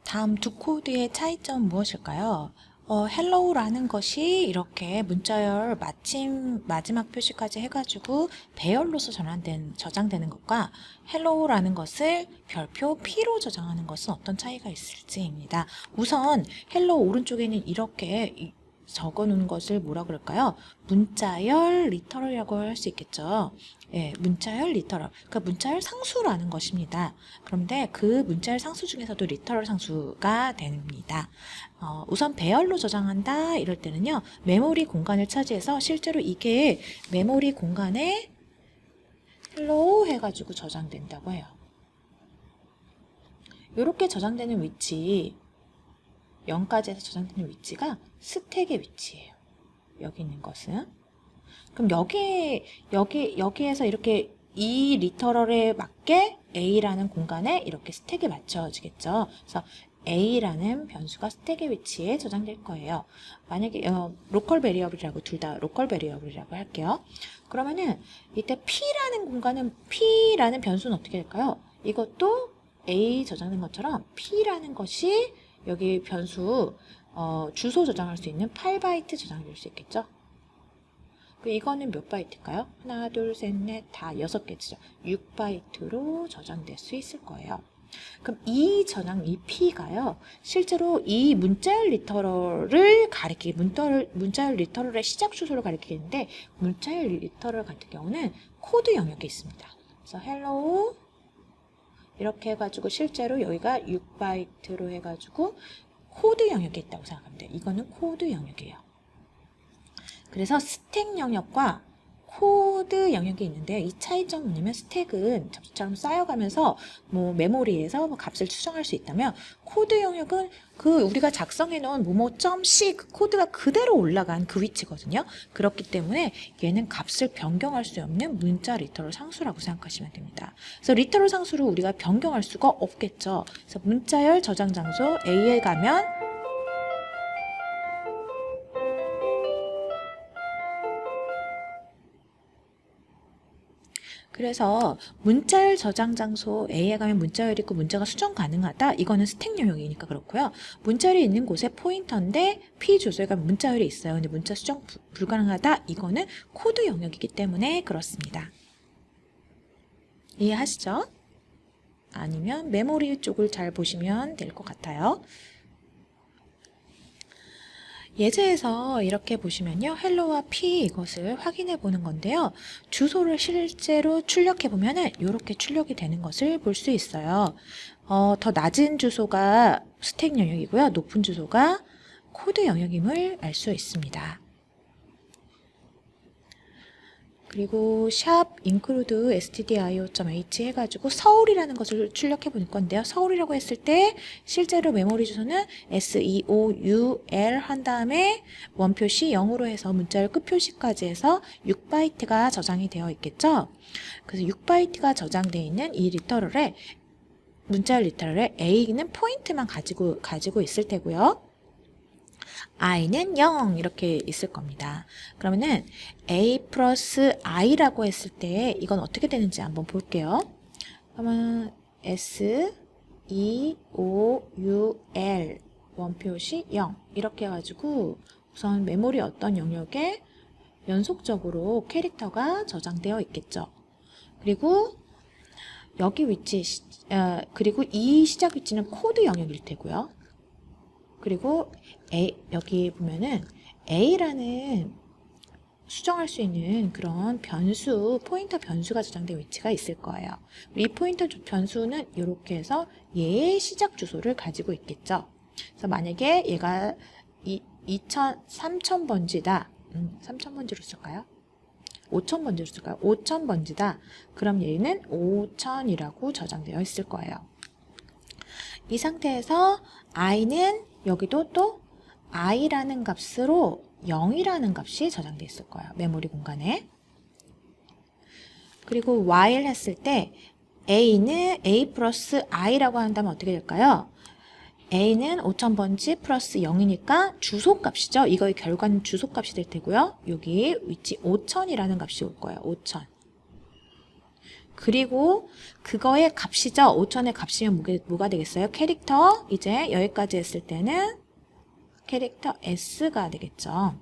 다음 두 코드의 차이점은 무엇일까요? hello라는 것이 이렇게 문자열 마지막 표시까지 해가지고 배열로서 저장되는 것과 hello라는 것을 별표 P로 저장하는 것은 어떤 차이가 있을지입니다. 우선 hello 오른쪽에는 이렇게 적어 놓은 것을 뭐라 그럴까요? 문자열 리터럴이라고 할 수 있겠죠. 예, 문자열 리터럴. 그러니까 문자열 상수라는 것입니다. 그런데 그 문자열 상수 중에서도 리터럴 상수가 됩니다. 우선 배열로 저장한다 이럴 때는요. 메모리 공간을 차지해서 실제로 이게 메모리 공간에 hello 해가지고 저장된다고 해요. 이렇게 저장되는 위치 0까지 해서 저장되는 위치가 스택의 위치예요. 여기 있는 것은. 그럼 여기에서 이렇게 이 리터럴에 맞게 A라는 공간에 이렇게 스택이 맞춰지겠죠. 그래서 A라는 변수가 스택의 위치에 저장될 거예요. 만약에 로컬 베리어블이라고 둘 다 로컬 베리어블이라고 할게요. 그러면은 이때 P라는 변수는 어떻게 될까요? 이것도 A 저장된 것처럼 P라는 것이 여기 변수 주소 저장할 수 있는 8바이트 저장될 수 있겠죠. 이거는 몇 바이트일까요? 하나, 둘, 셋, 넷, 다 6개죠. 6바이트로 저장될 수 있을 거예요. 그럼 이 P가요, 실제로 이 문자열 리터럴을 문자열 리터럴의 시작 주소를 가리키는데, 문자열 리터럴 같은 경우는 코드 영역에 있습니다. 그래서 hello, 이렇게 해가지고 실제로 여기가 6바이트로 해가지고 코드 영역에 있다고 생각하면 돼요. 이거는 코드 영역이에요. 그래서 스택 영역과 코드 영역이 있는데, 이 차이점은 뭐냐면 스택은 접시처럼 쌓여가면서 메모리에서 값을 추정할 수 있다면, 코드 영역은 우리가 작성해 놓은 뭐뭐.c 그 코드가 그대로 올라간 그 위치거든요. 그렇기 때문에 얘는 값을 변경할 수 없는 문자 리터럴 상수라고 생각하시면 됩니다. 그래서 리터럴 상수를 우리가 변경할 수가 없겠죠. 그래서 문자열 저장 장소 A에 가면 그래서 문자열 저장 장소 A에 가면 문자열이 있고 문자가 수정 가능하다. 이거는 스택 영역이니까 그렇고요. 문자열이 있는 곳에 포인터인데 P 주소에 가면 문자열이 있어요. 근데 문자 수정 불가능하다. 이거는 코드 영역이기 때문에 그렇습니다. 이해하시죠? 아니면 메모리 쪽을 잘 보시면 될 것 같아요. 예제에서 이렇게 보시면요. 헬로와 P 이것을 확인해 보는 건데요. 주소를 실제로 출력해 보면은 이렇게 출력이 되는 것을 볼 수 있어요. 더 낮은 주소가 스택 영역이고요. 높은 주소가 코드 영역임을 알 수 있습니다. 그리고 샵 include stdio.h 해가지고 서울이라는 것을 출력해 볼 건데요. 서울이라고 했을 때 실제로 메모리 주소는 seoul 한 다음에 원표시 0으로 해서 문자열 끝표시까지 해서 6바이트가 저장이 되어 있겠죠. 그래서 6바이트가 저장되어 있는 이 리터럴에 문자열 리터럴에 A는 포인트만 가지고 있을 테고요. i는 0 이렇게 있을 겁니다. 그러면은 a 플러스 i라고 했을 때 이건 어떻게 되는지 한번 볼게요. 그러면 s e o u l 원표시 0 이렇게 해가지고 우선 메모리 어떤 영역에 연속적으로 캐릭터가 저장되어 있겠죠. 그리고 여기 위치 그리고 이 시작 위치는 코드 영역일 테고요. 그리고 여기 보면은 A라는 수정할 수 있는 그런 포인터 변수가 저장된 위치가 있을 거예요. 이 포인터 변수는 이렇게 해서 얘의 시작 주소를 가지고 있겠죠. 그래서 만약에 얘가 3000번지다. 3000번지로 쓸까요? 5000번지로 쓸까요? 5000번지다. 그럼 얘는 5000이라고 저장되어 있을 거예요. 이 상태에서 i는 여기도 또 i라는 값으로 0이라는 값이 저장되어 있을 거예요. 메모리 공간에. 그리고 while 했을 때 a는 a 플러스 i라고 한다면 어떻게 될까요? a는 5000번지 플러스 0이니까 주소값이죠. 이거의 결과는 주소값이 될 테고요. 여기 위치 5000이라는 값이 올 거예요. 5000. 그리고 그거의 값이죠. 5천의 값이면 뭐가 되겠어요? 캐릭터 이제 여기까지 했을 때는 캐릭터 S가 되겠죠.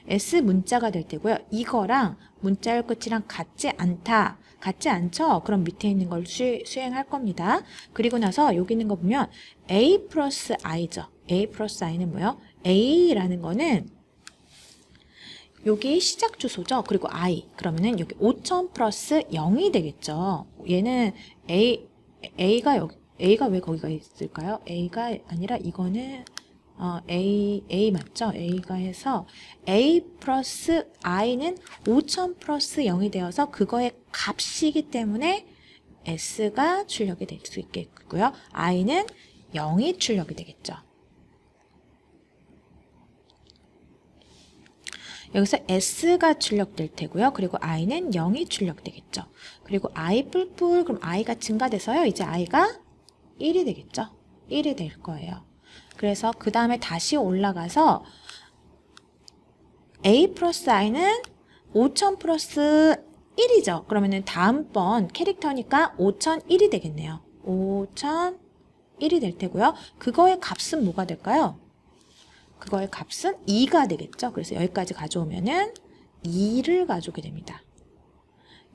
S 문자가 될 테고요. 이거랑 문자열 끝이랑 같지 않다. 같지 않죠? 그럼 밑에 있는 걸 수행할 겁니다. 그리고 나서 여기 있는 거 보면 A 플러스 I죠. A 플러스 I는 뭐예요? A라는 거는 여기 시작 주소죠. 그리고 I. 그러면은 여기 5000 플러스 0이 되겠죠. 얘는 A가 왜 거기가 있을까요? A가 아니라 이거는 A 맞죠? A가 해서 A 플러스 I는 5000 플러스 0이 되어서 그거의 값이기 때문에 S가 출력이 될 수 있겠고요. I는 0이 출력이 되겠죠. 여기서 S가 출력될 테고요. 그리고 I는 0이 출력되겠죠. 그리고 I 뿔뿔 그럼 I가 증가돼서요. 이제 I가 1이 되겠죠. 1이 될 거예요. 그래서 그 다음에 다시 올라가서 A 플러스 I는 5000 플러스 1이죠. 그러면은 다음번 캐릭터니까 5001이 되겠네요. 5001이 될 테고요. 그거의 값은 뭐가 될까요? 그거의 값은 2가 되겠죠. 그래서 여기까지 가져오면은 2를 가져오게 됩니다.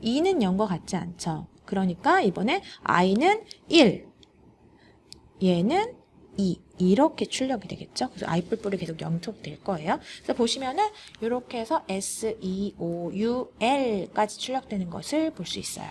2는 0과 같지 않죠. 그러니까 이번에 I는 1, 얘는 2 이렇게 출력이 되겠죠. 그래서 I 뿔뿔이 계속 연속될 거예요. 그래서 보시면은 이렇게 해서 S, E, O, U, L까지 출력되는 것을 볼 수 있어요.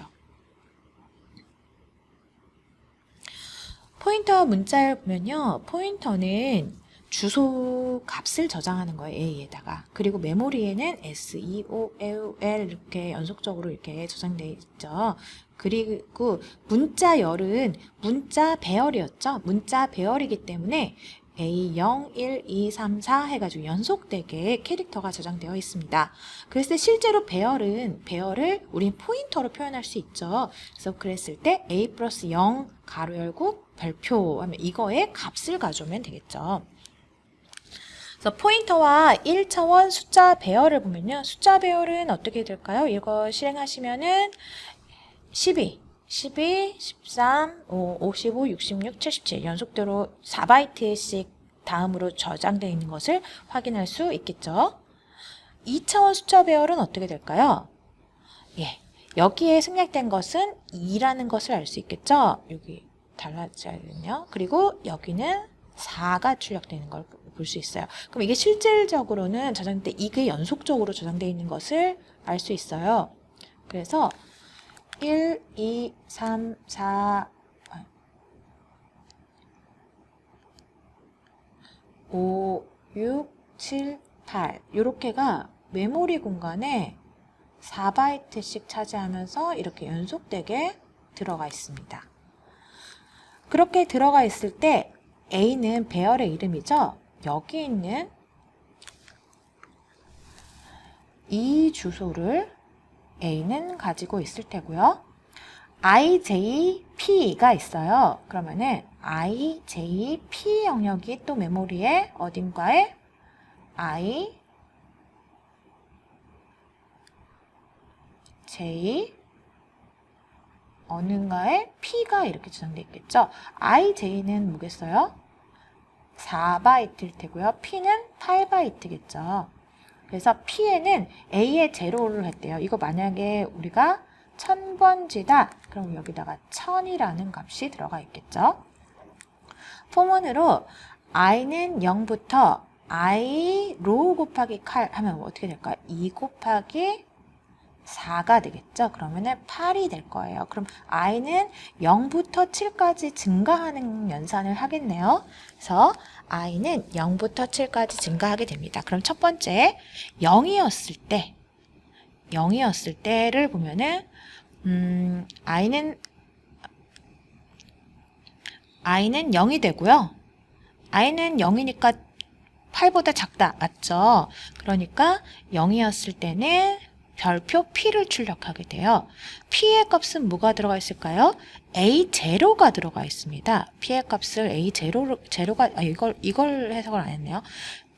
포인터 문자를 보면요. 포인터는 주소 값을 저장하는 거예요. A에다가. 그리고 메모리에는 S, E, O, L 이렇게 연속적으로 이렇게 저장되어 있죠. 그리고 문자열은 문자 배열이었죠. 문자 배열이기 때문에 A0, 1, 2, 3, 4 해가지고 연속되게 캐릭터가 저장되어 있습니다. 그래서 실제로 배열을 우린 포인터로 표현할 수 있죠. 그래서 그랬을 때 A 플러스 0 가로 열고 별표 하면 이거의 값을 가져오면 되겠죠. 그래서 포인터와 1차원 숫자 배열을 보면요. 숫자 배열은 어떻게 될까요? 이거 실행하시면은 12, 13, 55, 66, 77 연속대로 4바이트씩 다음으로 저장되어 있는 것을 확인할 수 있겠죠. 2차원 숫자 배열은 어떻게 될까요? 예, 여기에 생략된 것은 2라는 것을 알 수 있겠죠. 여기 달라져야겠네요. 그리고 여기는 4가 출력되는 걸 볼 수 있어요. 그럼 이게 실질적으로는 저장될 때 이게 연속적으로 저장되어 있는 것을 알 수 있어요. 그래서 1, 2, 3, 4, 5, 6, 7, 8 이렇게가 메모리 공간에 4바이트씩 차지하면서 이렇게 연속되게 들어가 있습니다. 그렇게 들어가 있을 때 A는 배열의 이름이죠. 여기 있는 이 주소를 A는 가지고 있을 테고요. IJP가 있어요. 그러면은 IJP 영역이 또 메모리에 어딘가에 IJ 어딘가에 P가 이렇게 저장되어 있겠죠. IJ는 뭐겠어요? 4바이트일 테고요. P는 8바이트겠죠. 그래서 P에는 A의 제로를 했대요. 이거 만약에 우리가 1000번지다. 그럼 여기다가 1000이라는 값이 들어가 있겠죠. 포문으로 I는 0부터 I 로 곱하기 칼 하면 어떻게 될까요? 2 곱하기 4가 되겠죠. 그러면은 8이 될 거예요. 그럼 I는 0부터 7까지 증가하는 연산을 하겠네요. 그래서 I는 0부터 7까지 증가하게 됩니다. 그럼 첫 번째 0이었을 때를 보면은 I는 0이 되고요. I는 0이니까 8보다 작다. 맞죠? 그러니까 0이었을 때는 별표 P를 출력하게 돼요. P의 값은 뭐가 들어가 있을까요? A0가 들어가 있습니다. P의 값을 A0가, 이걸 해석을 안 했네요.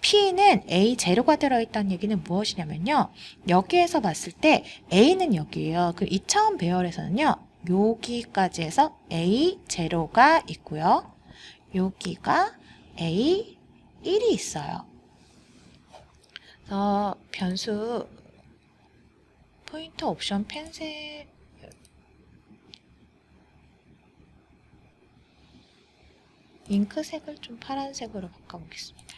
P는 A0가 들어있다는 얘기는 무엇이냐면요. 여기에서 봤을 때 A는 여기예요. 그 2차원 배열에서는요. 여기까지 해서 A0가 있고요. 여기가 A1이 있어요. 그래서 변수 포인터 옵션 펜색 잉크색을 좀 파란색으로 바꿔보겠습니다.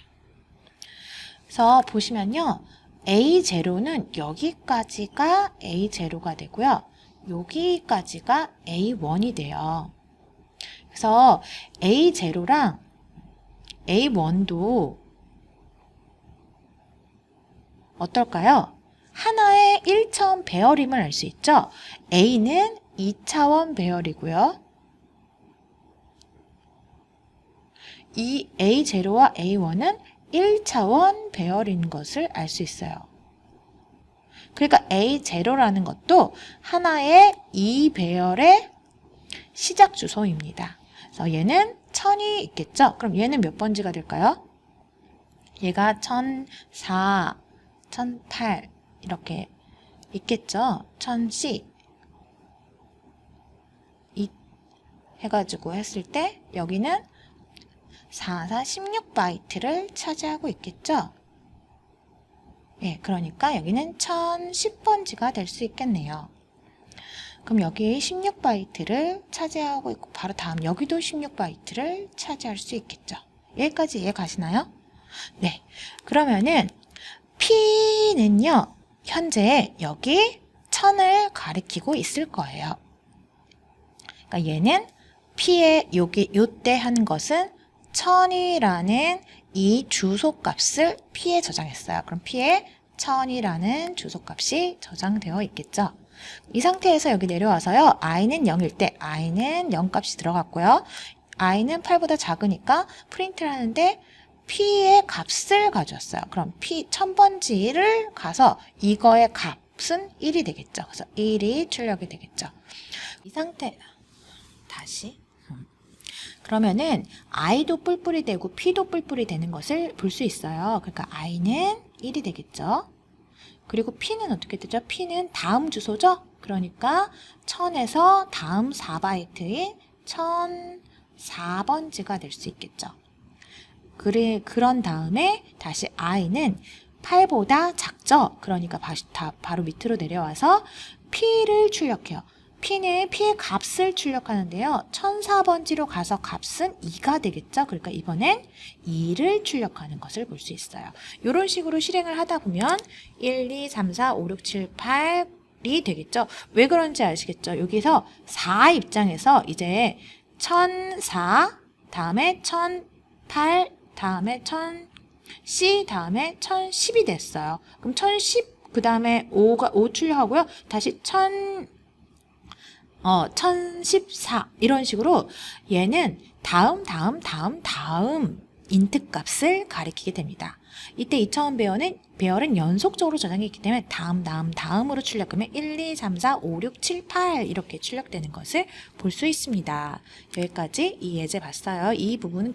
그래서 보시면요. A0는 여기까지가 A0가 되고요. 여기까지가 A1이 돼요. 그래서 A0랑 A1도 어떨까요? 하나의 1차원 배열임을 알 수 있죠? A는 2차원 배열이고요. 이 A0와 A1은 1차원 배열인 것을 알 수 있어요. 그러니까 A0라는 것도 하나의 2배열의 시작 주소입니다. 그래서 얘는 1000이 있겠죠? 그럼 얘는 몇 번지가 될까요? 얘가 1004, 1008 이렇게 있겠죠? 1000C 해가지고 했을 때 여기는 44, 16바이트를 차지하고 있겠죠? 예, 그러니까 여기는 1010번지가 될 수 있겠네요. 그럼 여기 16바이트를 차지하고 있고 바로 다음 여기도 16바이트를 차지할 수 있겠죠. 여기까지 이해 가시나요? 네, 그러면은 P는요 현재 여기 1000을 가리키고 있을 거예요. 그러니까 얘는 P의 여기 요때 한 것은 1000이라는 이 주소값을 P에 저장했어요. 그럼 P에 1000이라는 주소값이 저장되어 있겠죠. 이 상태에서 여기 내려와서요. i는 0일 때 i는 0값이 들어갔고요. i는 8보다 작으니까 프린트를 하는데 P의 값을 가져왔어요. 그럼 P 1000번지를 가서 이거의 값은 1이 되겠죠. 그래서 1이 출력이 되겠죠. 이 상태 다시 그러면은 i도 뿔뿔이 되고 p도 뿔뿔이 되는 것을 볼 수 있어요. 그러니까 i는 1이 되겠죠. 그리고 p는 어떻게 되죠? p는 다음 주소죠. 그러니까 1000에서 다음 4바이트인 1004번지가 될 수 있겠죠. 그런 다음에 다시 i는 8보다 작죠. 그러니까 바로 밑으로 내려와서 p를 출력해요. P는 P의 값을 출력하는데요. 1004번지로 가서 값은 2가 되겠죠. 그러니까 이번엔 2를 출력하는 것을 볼 수 있어요. 이런 식으로 실행을 하다 보면 1, 2, 3, 4, 5, 6, 7, 8이 되겠죠. 왜 그런지 아시겠죠? 여기서 4 입장에서 이제 1004, 다음에 1008, 다음에 1000C, 다음에 1010이 됐어요. 그럼 1010, 그 다음에 5 출력하고요. 다시 1014 이런 식으로 얘는 다음 인트 값을 가리키게 됩니다. 이때 2차원 배열은 연속적으로 저장이 있기 때문에 다음으로 출력하면 1, 2, 3, 4, 5, 6, 7, 8 이렇게 출력되는 것을 볼 수 있습니다. 여기까지 이 예제 봤어요. 이 부분은